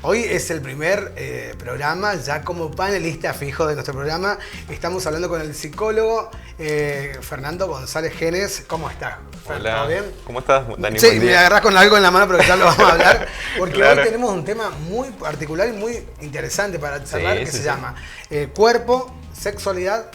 Hoy es el primer programa, ya como panelista fijo de nuestro programa. Estamos hablando con el psicólogo Fernando González Genes. ¿Cómo estás? Hola, ¿Todo bien? ¿Cómo estás, Dani? Sí, Buen día. me agarrás con algo en la mano, pero ya lo vamos a hablar. Porque Claro. hoy tenemos un tema muy particular y muy interesante para charlar, que Sí, se sí. llama cuerpo, sexualidad,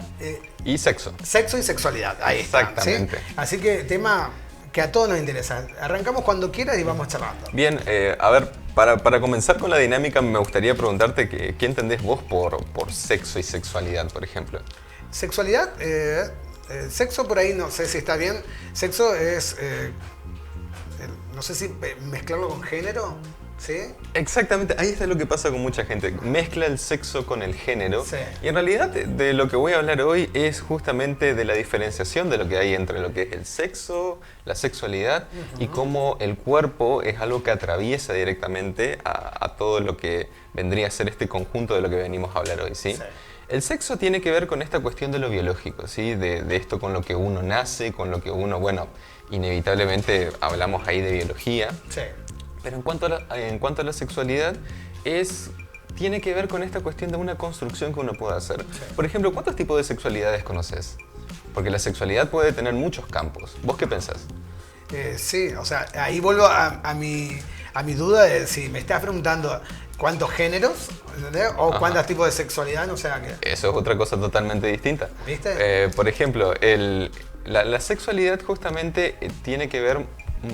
Y sexo. sexo y sexualidad. Ahí está, Exactamente. ¿sí? Así que tema que a todos nos interesa. Arrancamos cuando quieras y vamos charlando. Bien, a ver, para comenzar con la dinámica me gustaría preguntarte qué entendés vos por sexo y sexualidad, por ejemplo. Sexualidad, sexo por ahí no sé si está bien. Sexo es, no sé si mezclarlo con género, ¿sí? Exactamente, ahí está lo que pasa con mucha gente. Mezcla el sexo con el género. Sí. Y en realidad de lo que voy a hablar hoy es justamente de la diferenciación de lo que hay entre lo que es el sexo, la sexualidad y cómo el cuerpo es algo que atraviesa directamente a todo lo que vendría a ser este conjunto de lo que venimos a hablar hoy, ¿sí? Sí. El sexo tiene que ver con esta cuestión de lo biológico, ¿sí? De esto con lo que uno nace, con lo que uno, bueno, inevitablemente hablamos ahí de biología. Sí. Pero en cuanto a la sexualidad, tiene que ver con esta cuestión de una construcción que uno puede hacer. Sí. Por ejemplo, ¿cuántos tipos de sexualidades conoces? Porque la sexualidad puede tener muchos campos. ¿Vos qué pensás? Sí, o sea, ahí vuelvo a mi duda de si me estás preguntando cuántos géneros, ¿entendés? O Ajá. cuántos tipos de sexualidad, no sé a qué. Eso es otra cosa totalmente distinta. ¿Viste? Por ejemplo, la sexualidad justamente tiene que ver,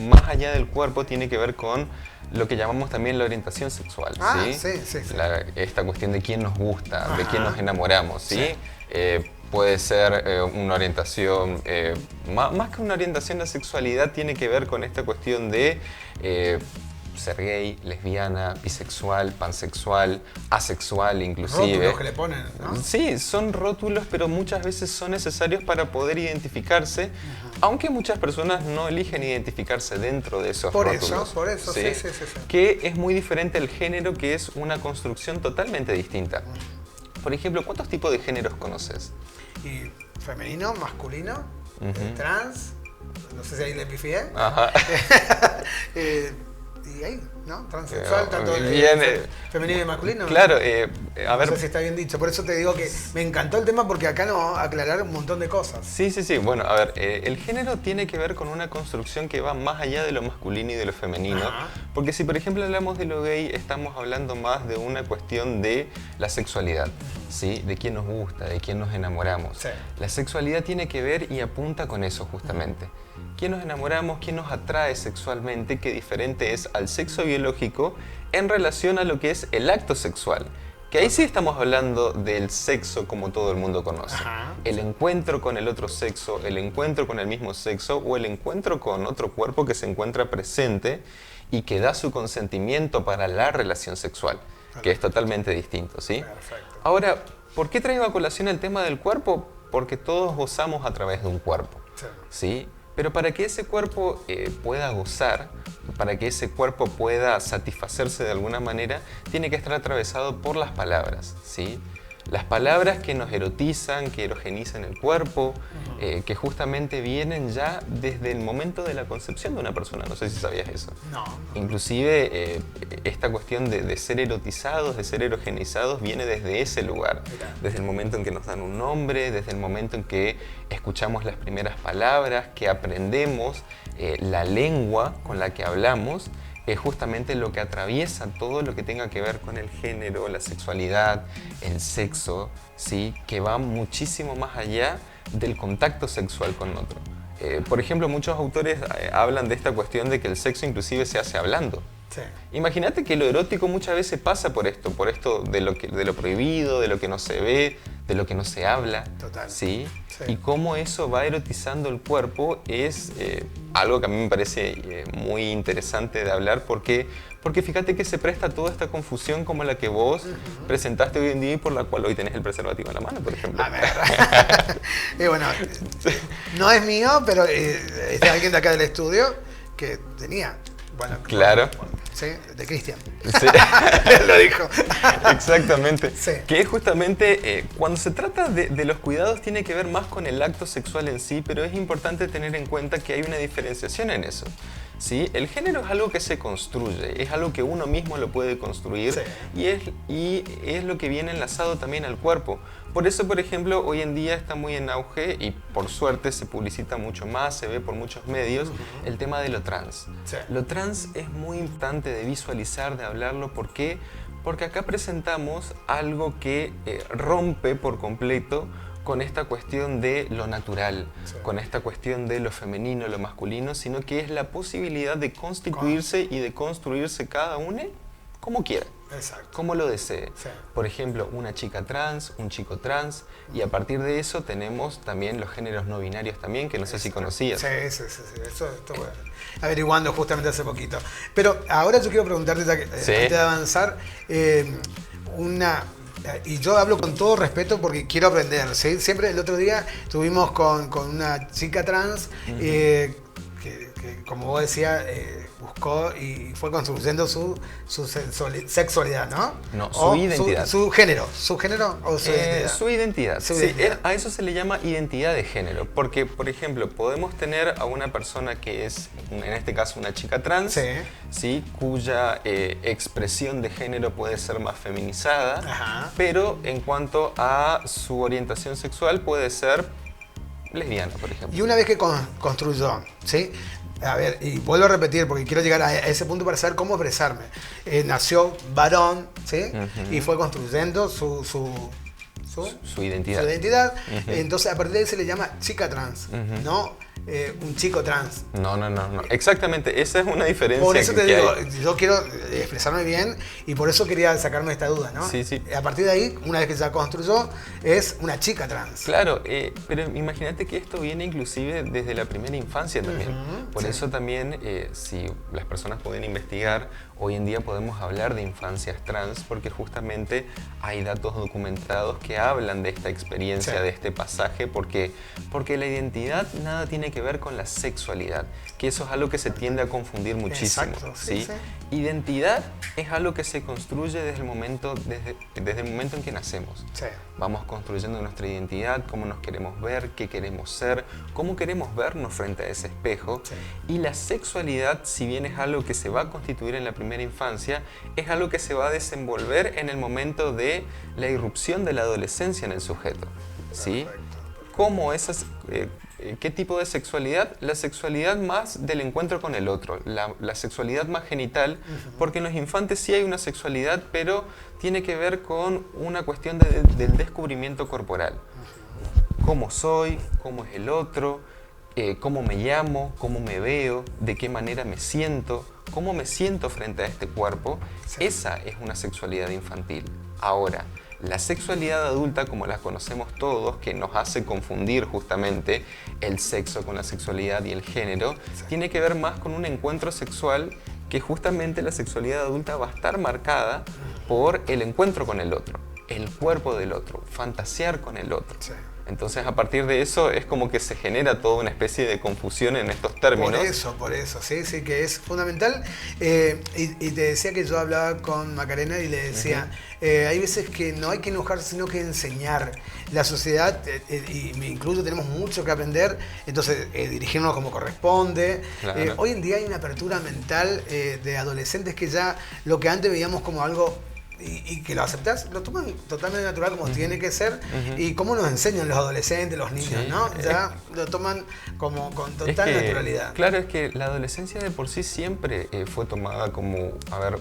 más allá del cuerpo, tiene que ver con lo que llamamos también la orientación sexual. Ah, ¿sí? sí. Esta cuestión de quién nos gusta, de Ajá. quién nos enamoramos. ¿sí? Sí. Puede ser una orientación, más que una orientación, la sexualidad tiene que ver con esta cuestión de ser gay, lesbiana, bisexual, pansexual, asexual inclusive. Rótulos que le ponen, ¿no? Sí, son rótulos, pero muchas veces son necesarios para poder identificarse, aunque muchas personas no eligen identificarse dentro de esos Por rótulos. eso, sí. Que es muy diferente al género, que es una construcción totalmente distinta. Por ejemplo, ¿cuántos tipos de géneros conoces? Y femenino, masculino, trans, no sé si ahí le pifié. Ajá. Y ahí, ¿no? Transexual, tanto bien, femenino y masculino. Claro, No a ver. sé si está bien dicho, por eso te digo que me encantó el tema porque acá nos va a aclarar un montón de cosas. Sí. Bueno, a ver, el género tiene que ver con una construcción que va más allá de lo masculino y de lo femenino. Ajá. Porque si, por ejemplo, hablamos de lo gay, estamos hablando más de una cuestión de la sexualidad, ¿sí? De quién nos gusta, de quién nos enamoramos. Sí. La sexualidad tiene que ver y apunta con eso justamente. ¿Quién nos enamoramos? ¿Quién nos atrae sexualmente? ¿Qué diferente es al sexo biológico en relación a lo que es el acto sexual? Que ahí sí estamos hablando del sexo como todo el mundo conoce. Ajá. El encuentro con el otro sexo, el encuentro con el mismo sexo o el encuentro con otro cuerpo que se encuentra presente y que da su consentimiento para la relación sexual, que es totalmente distinto, ¿sí? Perfecto. Ahora, ¿por qué traigo a colación el tema del cuerpo? Porque todos gozamos a través de un cuerpo, Sí. ¿sí? Pero para que ese cuerpo pueda gozar, para que ese cuerpo pueda satisfacerse de alguna manera, tiene que estar atravesado por las palabras, ¿sí? Las palabras que nos erotizan, que erogenizan el cuerpo, que justamente vienen ya desde el momento de la concepción de una persona. No sé si sabías eso. No. Inclusive esta cuestión de ser erotizados, de ser erogenizados, viene desde ese lugar. Mirá. Desde el momento en que nos dan un nombre, desde el momento en que escuchamos las primeras palabras, que aprendemos la lengua con la que hablamos, es justamente lo que atraviesa todo lo que tenga que ver con el género, la sexualidad, el sexo, ¿sí? Que va muchísimo más allá del contacto sexual con otro. Por ejemplo, muchos autores hablan de esta cuestión de que el sexo inclusive se hace hablando. Sí. Imagínate que lo erótico muchas veces pasa por esto de lo prohibido, de lo que no se ve, de lo que no se habla. Total. ¿Sí? Sí. Y cómo eso va erotizando el cuerpo es algo que a mí me parece muy interesante de hablar porque fíjate que se presta toda esta confusión como la que vos presentaste hoy en día y por la cual hoy tenés el preservativo en la mano, por ejemplo. A ver. Y bueno, no es mío, pero es de alguien de acá del estudio que tenía. Bueno, Claro. Sí, de Cristian. Sí. Él lo dijo. Exactamente. Sí. Que es justamente, cuando se trata de los cuidados tiene que ver más con el acto sexual en sí, pero es importante tener en cuenta que hay una diferenciación en eso. ¿sí? El género es algo que se construye, es algo que uno mismo lo puede construir, Sí. y es lo que viene enlazado también al cuerpo. Por eso, por ejemplo, hoy en día está muy en auge y por suerte se publicita mucho más, se ve por muchos medios, el tema de lo trans. Sí. Lo trans es muy importante de visualizar, de hablarlo. ¿Por qué? Porque acá presentamos algo que rompe por completo con esta cuestión de lo natural, Sí. con esta cuestión de lo femenino, lo masculino, sino que es la posibilidad de constituirse y de construirse cada uno como quiera, Exacto. como lo desee. Sí. Por ejemplo, una chica trans, un chico trans, y a partir de eso tenemos también los géneros no binarios también, que no sé si conocías. Sí, sí, sí, sí. Eso estuve averiguando justamente hace poquito. Pero ahora yo quiero preguntarte, ya que, Sí. antes de avanzar, y yo hablo con todo respeto porque quiero aprender, ¿sí? Siempre el otro día estuvimos con una chica trans que, como vos decías, buscó y fue construyendo su sexualidad, ¿no? No, su O identidad. Su género o su identidad. Su identidad. Su Sí, identidad. a eso se le llama identidad de género, porque, por ejemplo, podemos tener a una persona que es, en este caso, una chica trans, Sí. ¿sí? Cuya expresión de género puede ser más feminizada, Ajá. pero en cuanto a su orientación sexual puede ser lesbiana, por ejemplo. Y una vez que construyó, ¿sí? A ver, y vuelvo a repetir porque quiero llegar a ese punto para saber cómo expresarme. Nació varón, ¿sí? Ujú. Y fue construyendo su Su identidad. su identidad. Ujú. Entonces, a partir de ahí se le llama chica trans, Ujú. no un chico trans. No. Exactamente, esa es una diferencia. Por eso te que digo, hay. yo quiero expresarme bien y por eso quería sacarme esta duda, ¿no? Sí, sí. A partir de ahí, una vez que ya construyó, es una chica trans. Claro, pero imagínate que esto viene inclusive desde la primera infancia también. Ujú, Por sí. eso también, si las personas pueden investigar, hoy en día podemos hablar de infancias trans porque justamente hay datos documentados que hablan de esta experiencia, Sí. de este pasaje, porque la identidad nada tiene que ver con la sexualidad, que eso es algo que se tiende a confundir muchísimo. Exacto, sí, ¿sí? sí. Identidad es algo que se construye desde el momento en que nacemos. Sí. Vamos construyendo nuestra identidad, cómo nos queremos ver, qué queremos ser, cómo queremos vernos frente a ese espejo. Sí. Y la sexualidad, si bien es algo que se va a constituir en la primera infancia, es algo que se va a desenvolver en el momento de la irrupción de la adolescencia en el sujeto. ¿Sí? Perfecto. ¿Cómo esas, ¿Qué tipo de sexualidad? La sexualidad más del encuentro con el otro, la sexualidad más genital, porque en los infantes sí hay una sexualidad, pero tiene que ver con una cuestión del descubrimiento corporal. Cómo soy, cómo es el otro, cómo me llamo, cómo me veo, de qué manera me siento, cómo me siento frente a este cuerpo. Sí. Esa es una sexualidad infantil. Ahora, la sexualidad adulta, como la conocemos todos, que nos hace confundir justamente el sexo con la sexualidad y el género, Sí. tiene que ver más con un encuentro sexual que justamente la sexualidad adulta va a estar marcada por el encuentro con el otro, el cuerpo del otro, fantasear con el otro. Sí. Entonces, a partir de eso es como que se genera toda una especie de confusión en estos términos. Por eso, sí, sí, que es fundamental. Y te decía que yo hablaba con Macarena y le decía, hay veces que no hay que enojarse, sino que enseñar. La sociedad, y me incluyo, tenemos mucho que aprender, entonces dirigirnos como corresponde. Claro. Hoy en día hay una apertura mental de adolescentes que ya lo que antes veíamos como algo... Y que lo aceptás, lo toman totalmente natural como tiene que ser. Y cómo nos enseñan los adolescentes, los niños, Sí. ¿no? Ya lo toman como con Es total que, naturalidad. Claro, es que la adolescencia de por sí siempre fue tomada como,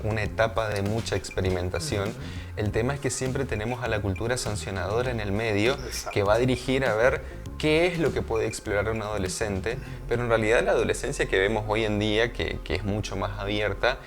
una etapa de mucha experimentación. El tema es que siempre tenemos a la cultura sancionadora en el medio, Exacto. que va a dirigir a ver qué es lo que puede explorar un adolescente, pero en realidad la adolescencia que vemos hoy en día, que es mucho más abierta,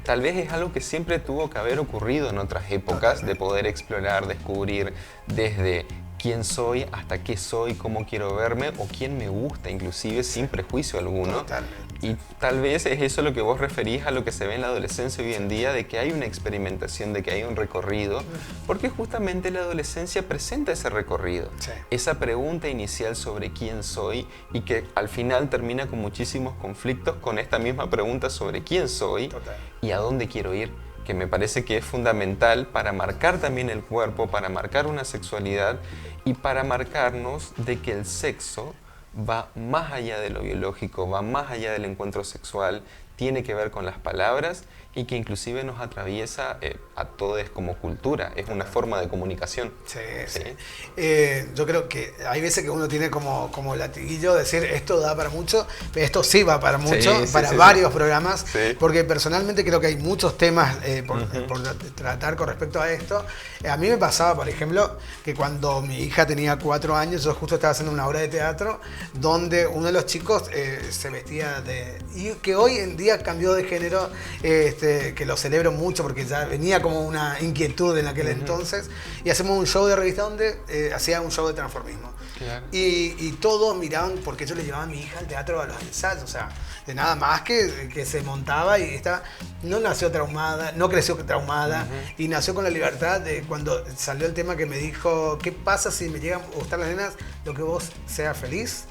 tal vez es algo que siempre tuvo que haber ocurrido en otras épocas, de poder explorar, descubrir desde quién soy hasta qué soy, cómo quiero verme o quién me gusta, inclusive sin prejuicio alguno. Totalmente. Y tal vez es eso lo que vos referís a lo que se ve en la adolescencia hoy en día, de que hay una experimentación, de que hay un recorrido, porque justamente la adolescencia presenta ese recorrido, Sí. esa pregunta inicial sobre quién soy y que al final termina con muchísimos conflictos con esta misma pregunta sobre quién soy Total. y a dónde quiero ir, que me parece que es fundamental para marcar también el cuerpo, para marcar una sexualidad y para marcarnos de que el sexo va más allá de lo biológico, va más allá del encuentro sexual, tiene que ver con las palabras y que inclusive nos atraviesa a todos como cultura, es una forma de comunicación. Sí, sí. Yo creo que hay veces que uno tiene como latiguillo decir esto da para mucho, pero esto sí va para mucho, Sí, sí, para sí, varios sí. programas, Sí. porque personalmente creo que hay muchos temas por tratar con respecto a esto. A mí me pasaba, por ejemplo, que cuando mi hija tenía 4 años, yo justo estaba haciendo una obra de teatro donde uno de los chicos se vestía de... y que hoy en día cambió de género, que lo celebro mucho porque ya venía como una inquietud en aquel entonces, y hacemos un show de revista donde hacía un show de transformismo. Claro. Y todos miraban porque yo le llevaba a mi hija al teatro a los ensayos, o sea, de nada más que se montaba y no nació traumada, no creció traumada, y nació con la libertad de cuando salió el tema que me dijo, ¿qué pasa si me llegan a gustar las nenas? Lo que vos seas feliz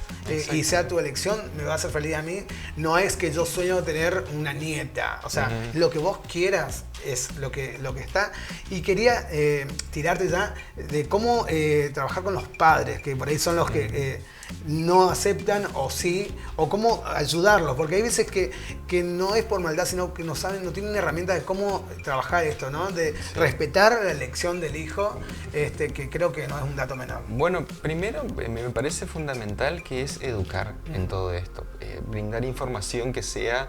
y sea tu elección, me va a hacer feliz a mí. No es que yo sueño tener una nieta, o sea, lo que vos quieras es lo que está. Y quería tirarte ya de cómo trabajar con los padres, que por ahí son los que no aceptan o sí, o cómo ayudarlos, porque hay veces que no es por maldad, sino que no saben, no tienen herramientas de cómo trabajar esto, ¿no? De respetar la elección del hijo, que creo que no es un dato menor. Bueno, primero me parece fundamental que es educar en todo esto, brindar información que sea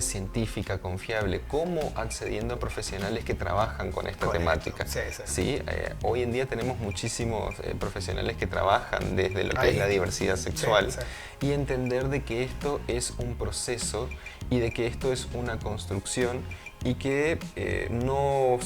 científica, confiable, como accediendo a profesionales que trabajan con esta temática. Sí, sí. ¿Sí? Hoy en día tenemos muchísimos profesionales que trabajan desde lo que es la diversidad sexual, sí. Y entender de que esto es un proceso y de que esto es una construcción y que que no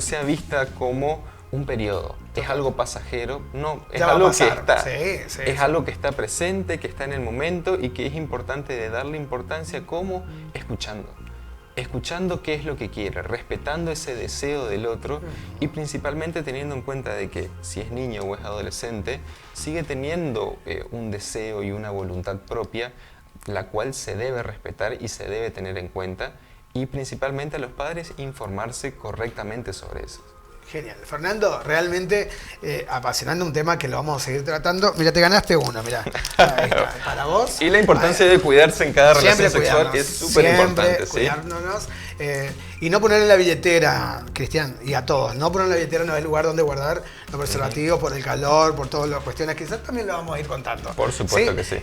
sea vista como un periodo, es algo pasajero, no, es algo que está, es algo que está presente, que está en el momento y que es importante de darle importancia como escuchando qué es lo que quiere, respetando ese deseo del otro y principalmente teniendo en cuenta de que si es niño o es adolescente, sigue teniendo un deseo y una voluntad propia, la cual se debe respetar y se debe tener en cuenta, y principalmente a los padres informarse correctamente sobre eso. Genial. Fernando, realmente apasionante un tema que lo vamos a seguir tratando. Mira, te ganaste uno, mira. Ahí está, para vos. Y la importancia de cuidarse en cada relación sexual cuidarnos, es súper importante. Cuidárnoslos, y no poner en la billetera, Cristian, y a todos, no poner en la billetera, no es el lugar donde guardar los preservativos por el calor, por todas las cuestiones que quizás también lo vamos a ir contando. Por supuesto que sí.